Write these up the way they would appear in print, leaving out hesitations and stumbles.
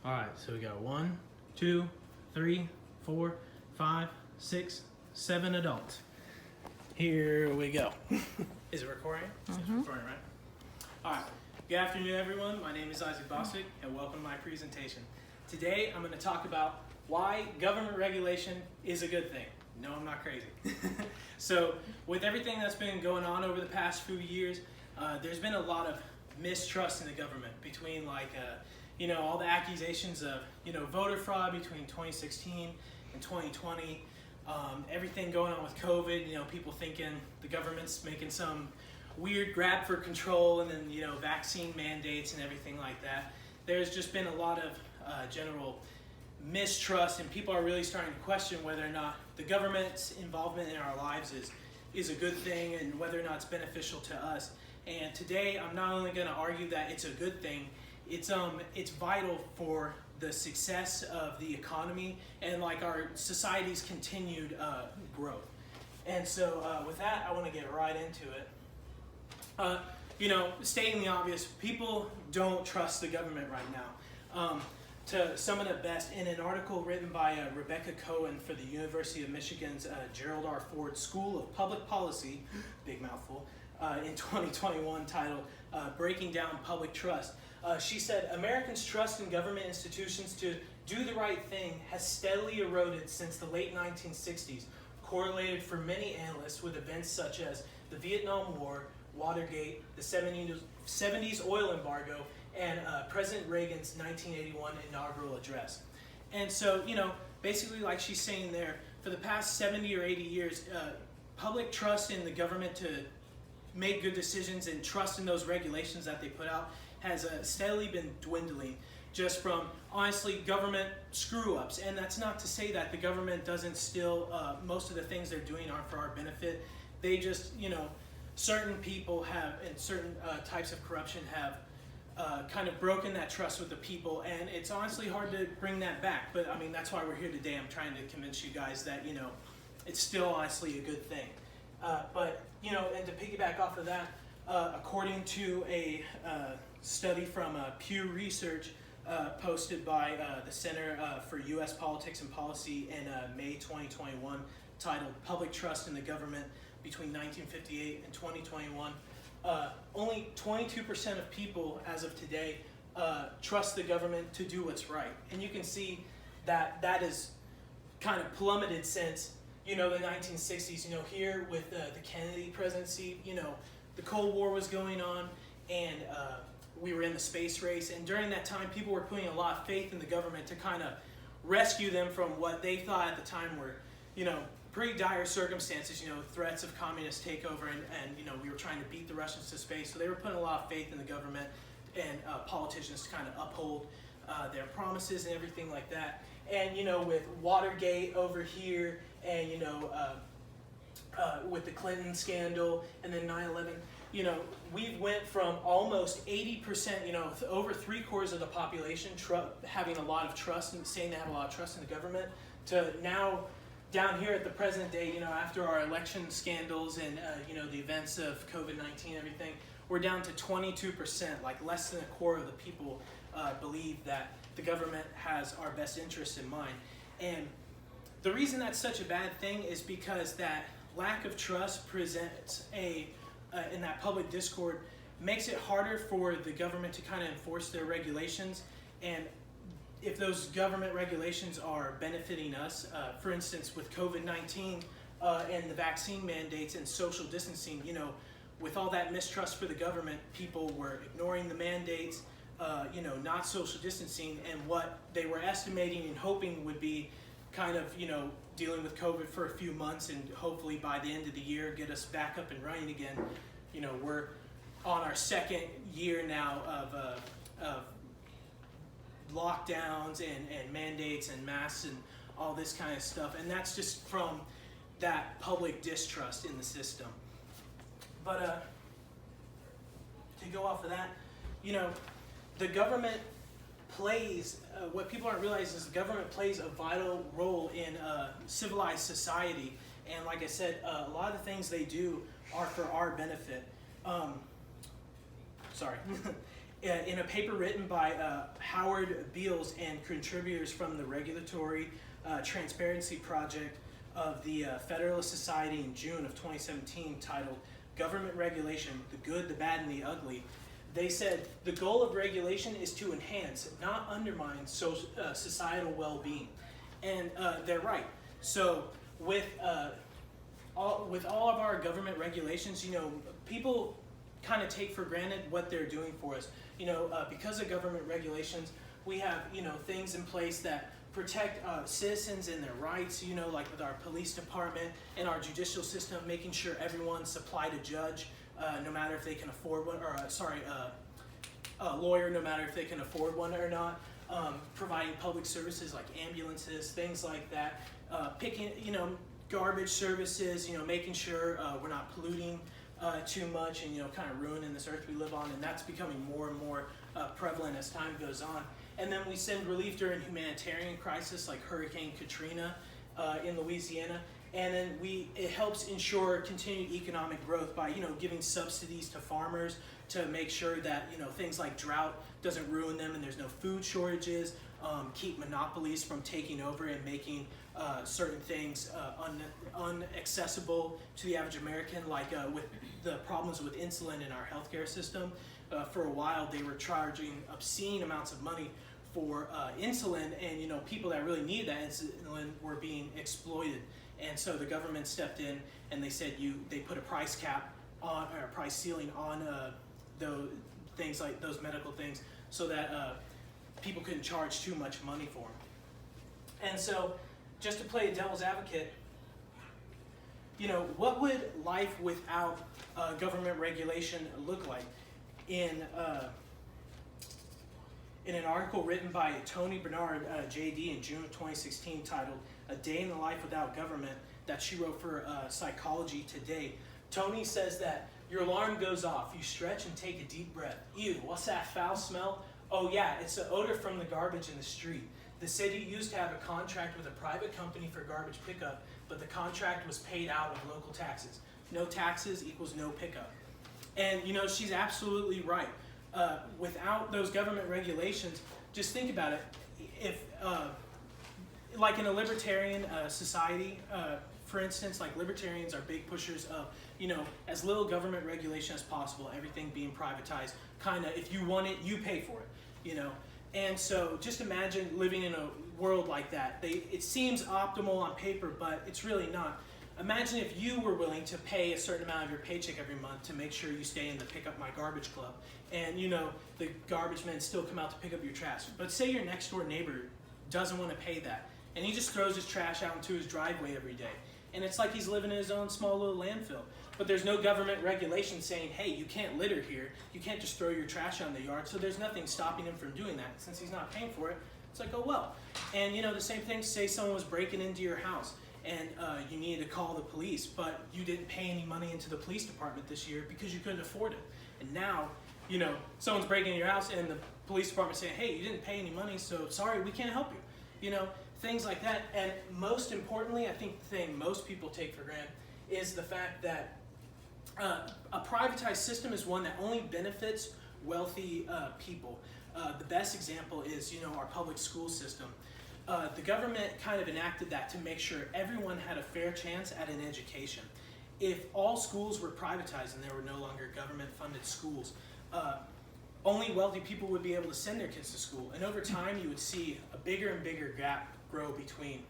All right, so we got 1, 2, 3, 4, 5, 6, 7 adults. Here we go. Is it recording? It's recording, right? All right. Good afternoon, everyone. My name is Isaac Bostic, and welcome to my presentation. Today, I'm going to talk about why government regulation is a good thing. No, I'm not crazy. So, with everything that's been going on over the past few years, there's been a lot of mistrust in the government between all the accusations of, voter fraud between 2016 and 2020, everything going on with COVID, people thinking the government's making some weird grab for control, and then, vaccine mandates and everything like that. There's just been a lot of general mistrust, and people are really starting to question whether or not the government's involvement in our lives is a good thing and whether or not it's beneficial to us. And today, I'm not only going to argue that it's a good thing, it's vital for the success of the economy and our society's continued growth. And so with that, I want to get right into it. Stating the obvious, people don't trust the government right now. To sum it up best, in an article written by Rebecca Cohen for the University of Michigan's Gerald R. Ford School of Public Policy, big mouthful, in 2021 titled Breaking Down Public Trust, she said, Americans' trust in government institutions to do the right thing has steadily eroded since the late 1960s, correlated for many analysts with events such as the Vietnam War, Watergate, the 70s oil embargo, and President Reagan's 1981 inaugural address. And so, basically like she's saying there, for the past 70 or 80 years, public trust in the government to make good decisions and trust in those regulations that they put out has steadily been dwindling, just from, honestly, government screw-ups. And that's not to say that the government doesn't still, most of the things they're doing aren't for our benefit. They just, certain people have, and certain types of corruption have kind of broken that trust with the people, and it's honestly hard to bring that back. But I mean, that's why we're here today. I'm trying to convince you guys that, it's still honestly a good thing. And to piggyback off of that, according to a study from Pew Research posted by the Center for U.S. Politics and Policy in May 2021, titled Public Trust in the Government Between 1958 and 2021, only 22% of people as of today trust the government to do what's right. And you can see that is kind of plummeted since the 1960s, here with the Kennedy presidency, the Cold War was going on, and we were in the space race. And during that time, people were putting a lot of faith in the government to kind of rescue them from what they thought at the time were, pretty dire circumstances, threats of communist takeover, and we were trying to beat the Russians to space. So they were putting a lot of faith in the government and politicians to kind of uphold their promises and everything like that. And, with Watergate over here, and, with the Clinton scandal, and then 9/11, we went from almost 80%, over 3/4 of the population having a lot of trust and saying they have a lot of trust in the government, to now down here at the present day, after our election scandals and, the events of COVID-19 and everything, we're down to 22%, like less than a quarter of the people believe that the government has our best interests in mind. And the reason that's such a bad thing is because that lack of trust presents in that public discord, makes it harder for the government to kind of enforce their regulations. And if those government regulations are benefiting us, for instance, with COVID-19 and the vaccine mandates and social distancing, with all that mistrust for the government, people were ignoring the mandates, not social distancing, and what they were estimating and hoping would be kind of, dealing with COVID for a few months and hopefully by the end of the year get us back up and running again. We're on our second year now of lockdowns and mandates and masks and all this kind of stuff, and that's just from that public distrust in the system. But to go off of that, the government plays, what people aren't realizing is the government plays a vital role in civilized society, and like I said, a lot of the things they do are for our benefit. In a paper written by Howard Beals and contributors from the Regulatory Transparency Project of the Federalist Society in June of 2017, titled Government Regulation, the Good, the Bad, and the Ugly, they said the goal of regulation is to enhance, not undermine, societal well-being. And they're right. So with all of our government regulations, people kind of take for granted what they're doing for us. Because of government regulations, we have, things in place that protect citizens and their rights, like with our police department and our judicial system, making sure everyone's supplied a judge, no matter if they can afford one, or a lawyer, no matter if they can afford one or not, providing public services like ambulances, things like that, picking, garbage services, making sure we're not polluting too much and, kind of ruining this earth we live on, and that's becoming more and more prevalent as time goes on. And then we send relief during humanitarian crisis like Hurricane Katrina in Louisiana. And then it helps ensure continued economic growth by, giving subsidies to farmers to make sure that, things like drought doesn't ruin them and there's no food shortages, keep monopolies from taking over and making certain things unaccessible to the average American, like with the problems with insulin in our healthcare system. For a while, they were charging obscene amounts of money for insulin, and people that really needed that insulin were being exploited. And so the government stepped in and they said they put a price cap on, or a price ceiling on those things, like those medical things, so that people couldn't charge too much money for them. And so, just to play devil's advocate, what would life without government regulation look like? In an article written by Tony Bernard, JD, in June of 2016, titled "A Day in the Life Without Government," that she wrote for Psychology Today, Tony says that your alarm goes off, you stretch and take a deep breath. Ew, what's that foul smell? Oh yeah, it's the odor from the garbage in the street. The city used to have a contract with a private company for garbage pickup, but the contract was paid out of local taxes. No taxes equals no pickup. And she's absolutely right. Without those government regulations, just think about it. If, like in a libertarian society, for instance, like libertarians are big pushers of, as little government regulation as possible, everything being privatized, kind of, if you want it, you pay for it, And so just imagine living in a world like that. It seems optimal on paper, but it's really not. Imagine if you were willing to pay a certain amount of your paycheck every month to make sure you stay in the Pick Up My Garbage Club, and the garbage men still come out to pick up your trash. But say your next door neighbor doesn't want to pay that, and he just throws his trash out into his driveway every day. And it's like he's living in his own small little landfill. But there's no government regulation saying, hey, you can't litter here. You can't just throw your trash out in the yard. So there's nothing stopping him from doing that. Since he's not paying for it, it's like, oh well. And the same thing, say someone was breaking into your house and you needed to call the police, but you didn't pay any money into the police department this year because you couldn't afford it. And now, someone's breaking into your house and the police department saying, hey, you didn't pay any money, so sorry, we can't help you. Things like that. And most importantly, I think the thing most people take for granted is the fact that a privatized system is one that only benefits wealthy people. The best example is, our public school system. The government kind of enacted that to make sure everyone had a fair chance at an education. If all schools were privatized and there were no longer government-funded schools, only wealthy people would be able to send their kids to school. And over time, you would see a bigger and bigger gap grow between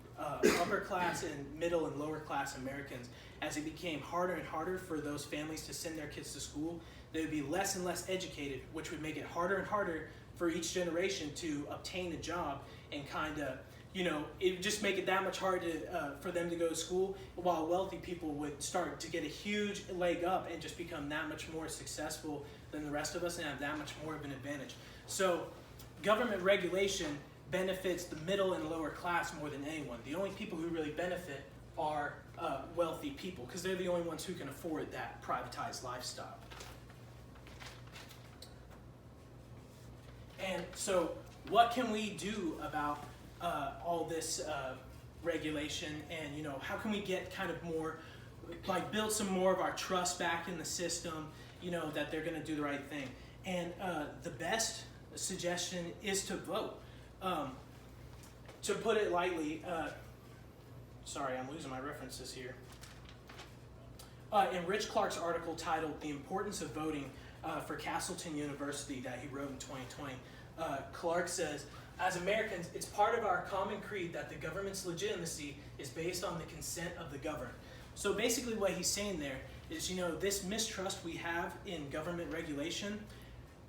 upper class and middle and lower class Americans. As it became harder and harder for those families to send their kids to school, they would be less and less educated, which would make it harder and harder for each generation to obtain a job, and kind of, it would just make it that much harder for them to go to school, while wealthy people would start to get a huge leg up and just become that much more successful than the rest of us and have that much more of an advantage. So government regulation benefits the middle and lower class more than anyone. The only people who really benefit are wealthy people, because they're the only ones who can afford that privatized lifestyle. And so what can we do about all this regulation, and how can we get kind of more, like build some more of our trust back in the system, that they're going to do the right thing? And the best suggestion is to vote. To put it lightly, sorry, I'm losing my references here. In Rich Clark's article titled "The Importance of Voting" for Castleton University that he wrote in 2020, Clark says, "As Americans, it's part of our common creed that the government's legitimacy is based on the consent of the governed." So basically what he's saying there is, this mistrust we have in government regulation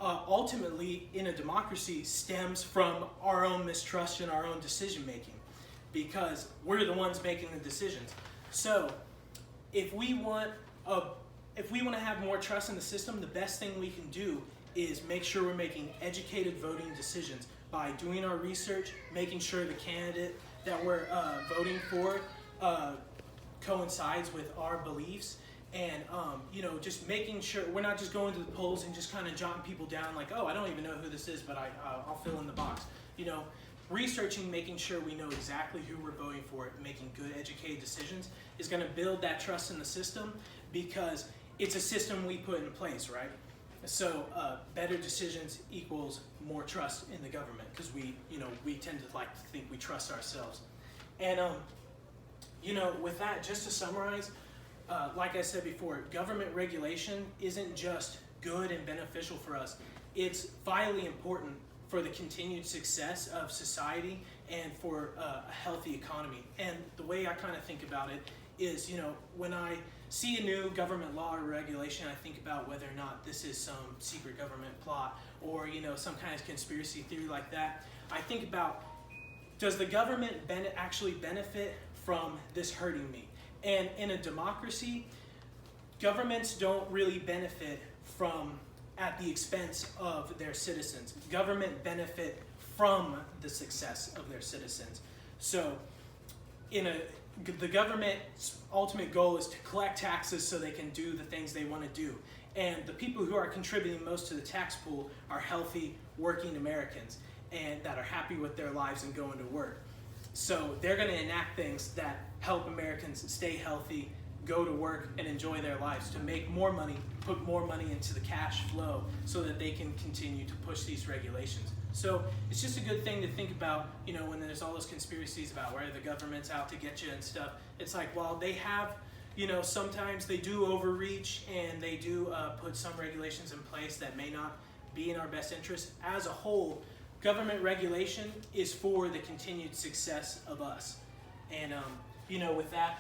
ultimately in a democracy stems from our own mistrust in our own decision making, because we're the ones making the decisions. So if we want to have more trust in the system, the best thing we can do is make sure we're making educated voting decisions by doing our research, making sure the candidate that we're voting for coincides with our beliefs, and just making sure we're not just going to the polls and just kind of jotting people down like, oh, I don't even know who this is, but I'll fill in the box. Researching, making sure we know exactly who we're voting for, making good educated decisions is going to build that trust in the system, because it's a system we put in place, right? So better decisions equals more trust in the government, because we tend to like to think we trust ourselves. And with that, just to summarize, like I said before, government regulation isn't just good and beneficial for us. It's vitally important for the continued success of society and for a healthy economy. And the way I kind of think about it is, when I see a new government law or regulation, I think about whether or not this is some secret government plot or, some kind of conspiracy theory like that. I think about, does the government actually benefit from this hurting me? And in a democracy, governments don't really benefit from at the expense of their citizens. Government benefit from the success of their citizens. So the government's ultimate goal is to collect taxes so they can do the things they want to do. And the people who are contributing most to the tax pool are healthy, working Americans, and that are happy with their lives and going to work. So they're going to enact things that help Americans stay healthy, go to work, and enjoy their lives, to make more money, put more money into the cash flow so that they can continue to push these regulations. So it's just a good thing to think about, when there's all those conspiracies about where the government's out to get you and stuff. It's like, well, they have, sometimes they do overreach and they do put some regulations in place that may not be in our best interest. As a whole, government regulation is for the continued success of us. And, with that,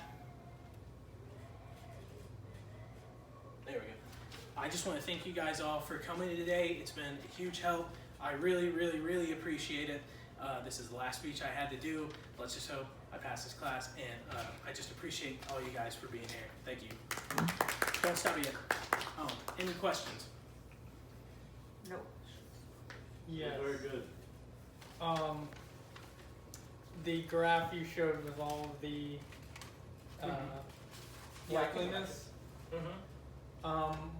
there we go. I just want to thank you guys all for coming today. It's been a huge help. I really, really, really appreciate it. This is the last speech I had to do. Let's just hope I pass this class. And I just appreciate all you guys for being here. Thank you. Don't stop yet. Any questions? No. Yes. Very good. The graph you showed with all of the likeliness.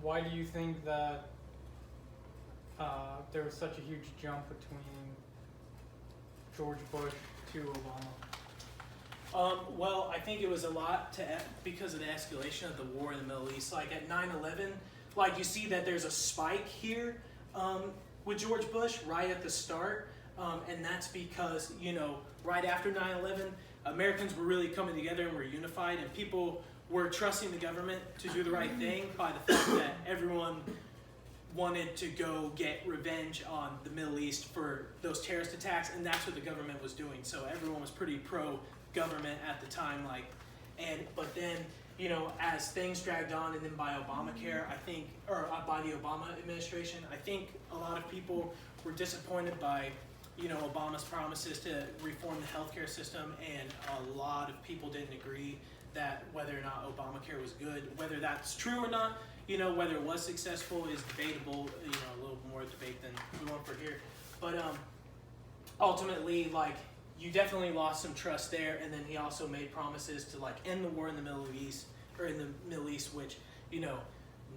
Why do you think that there was such a huge jump between George Bush to Obama? Well, I think it was a lot because of the escalation of the war in the Middle East. Like at 9/11, like you see that there's a spike here with George Bush right at the start. And that's because, right after 9/11, Americans were really coming together and were unified, and people were trusting the government to do the right thing by the fact that everyone wanted to go get revenge on the Middle East for those terrorist attacks, and that's what the government was doing. So everyone was pretty pro-government at the time, but then, as things dragged on, and then by Obamacare, I think, or by the Obama administration, I think a lot of people were disappointed by Obama's promises to reform the healthcare system, and a lot of people didn't agree that whether or not Obamacare was good. Whether that's true or not, whether it was successful is debatable, a little more debate than we want for here. But ultimately, you definitely lost some trust there, and then he also made promises to end the war in the Middle East, which,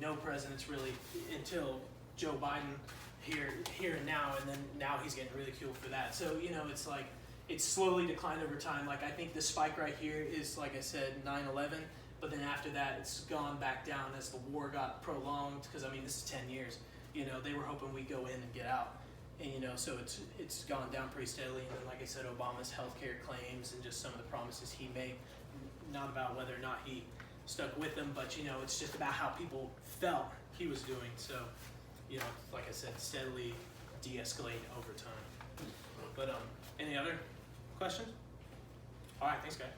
no presidents really, until Joe Biden here and now, and then now he's getting ridiculed for that. So, it's slowly declined over time. I think the spike right here is, like I said, 9/11, but then after that, it's gone back down as the war got prolonged, because, this is 10 years. you know, they were hoping we'd go in and get out. And, you know, so it's gone down pretty steadily. And then, like I said, Obama's healthcare claims and just some of the promises he made, not about whether or not he stuck with them, but, you know, it's just about how people felt he was doing. So, you know, like I said, steadily de-escalate over time. But any other questions? All right, thanks, guys.